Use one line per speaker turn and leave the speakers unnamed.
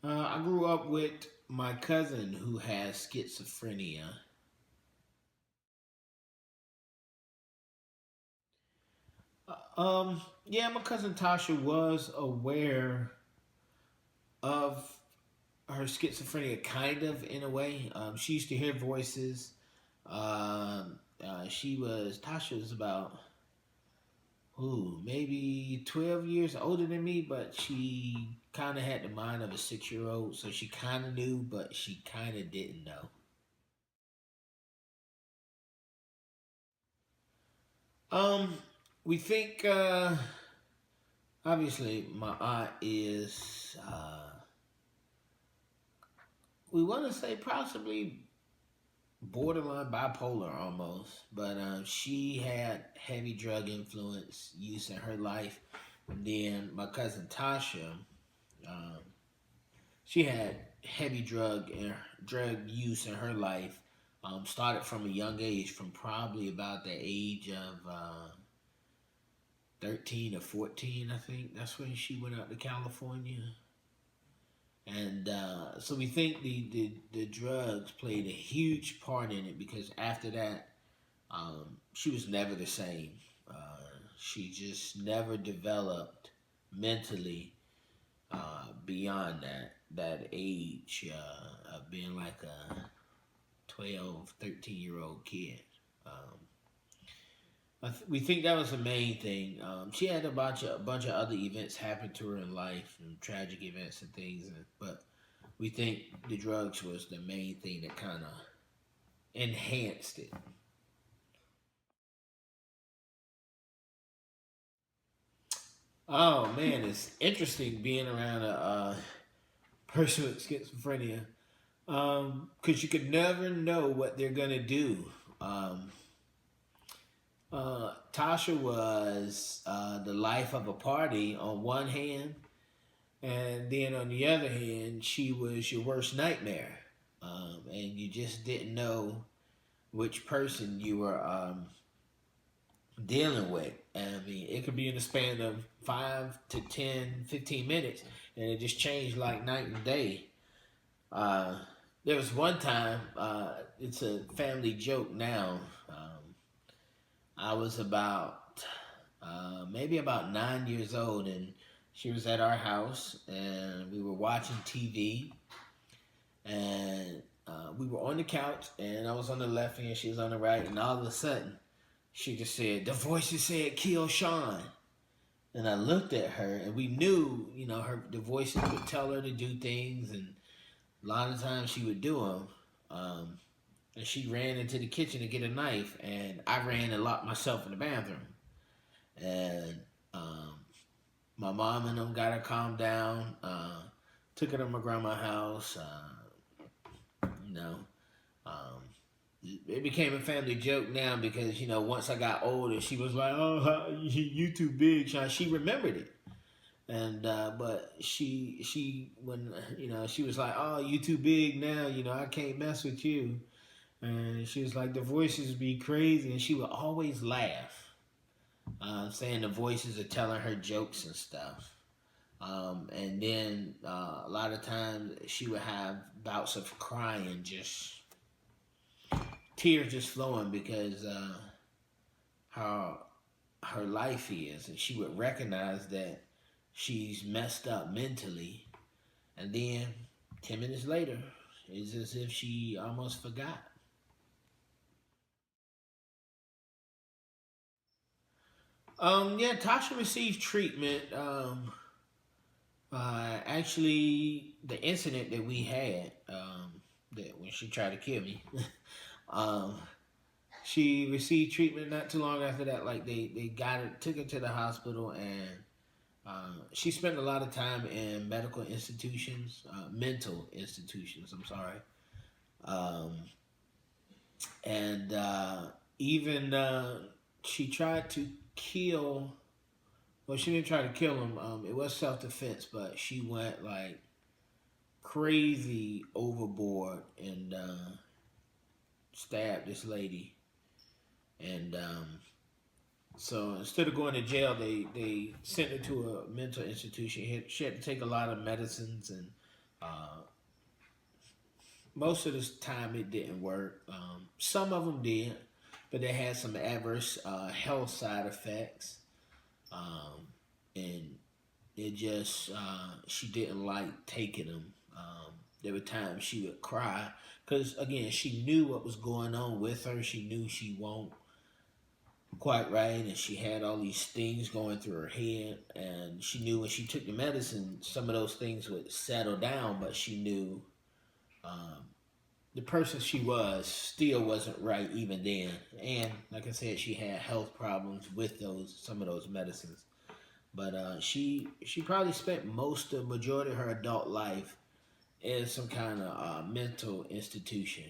I grew up with my cousin who has schizophrenia. Yeah, my cousin Tasha was aware of her schizophrenia, kind of in a way. She used to hear voices. Tasha was about, maybe 12 years older than me, but she kind of had the mind of a 6 year old, so she kind of knew, but she kind of didn't know. Um, we think, obviously, my aunt is, we want to say possibly borderline bipolar almost, but she had heavy drug influence use in her life. And then my cousin Tasha, um, she had heavy drug use in her life. Started from a young age, from probably about the age of 13 or 14, I think. That's when she went out to California. And so we think the drugs played a huge part in it because after that, she was never the same. She just never developed mentally beyond that age of being like a 12, 13-year old kid. Um, we think that was the main thing. She had a bunch of other events happen to her in life, and tragic events and things, but we think the drugs was the main thing that kind of enhanced it. Oh man, it's interesting being around a person with schizophrenia, because you could never know what they're gonna do. Um, Tasha was the life of a party on one hand, and then on the other hand, she was your worst nightmare, and you just didn't know which person you were dealing with. I mean, it could be in the span of 5 to 10, 15 minutes, and it just changed like night and day. Uh, there was one time, it's a family joke now. I was about maybe about 9 years old, and she was at our house, and we were watching TV, and we were on the couch, and I was on the left hand, she was on the right, and all of a sudden, she just said, "The voices said kill Sean." And I looked at her, and we knew, the voices would tell her to do things, and a lot of times she would do them. And she ran into the kitchen to get a knife, and I ran and locked myself in the bathroom. And my mom and them got her calmed down, took her to my grandma's house. You know, um, it became a family joke now because once I got older, she was like, "Oh, you too big, Sean." She remembered it, and but she when she was like, "Oh, you too big now. I can't mess with you." And she was like, "The voices be crazy," and she would always laugh, saying the voices are telling her jokes and stuff. And then a lot of times she would have bouts of crying, just tears just flowing because how her life is, and she would recognize that she's messed up mentally, and then 10 minutes later, it's as if she almost forgot. Yeah, Tasha received treatment. Actually, the incident that we had, that when she tried to kill me, um, she received treatment not too long after that. Like they got her, took her to the hospital, and she spent a lot of time in medical institutions, mental institutions. I'm sorry, um, and even she tried to kill. Well, she didn't try to kill him. It was self defense, but she went like crazy overboard and stabbed this lady. And so instead of going to jail, they sent her to a mental institution. She had to take a lot of medicines and Uh, Most of the time it didn't work. Some of them did, but they had some adverse health side effects. Um, and it just, she didn't like taking them. There were times she would cry because, again, she knew what was going on with her. She knew she won't quite right, and she had all these things going through her head, and she knew when she took the medicine some of those things would settle down, but she knew um, the person she was still wasn't right even then. And like I said, she had health problems with those some of those medicines. But she probably spent majority of her adult life in some kind of mental institution.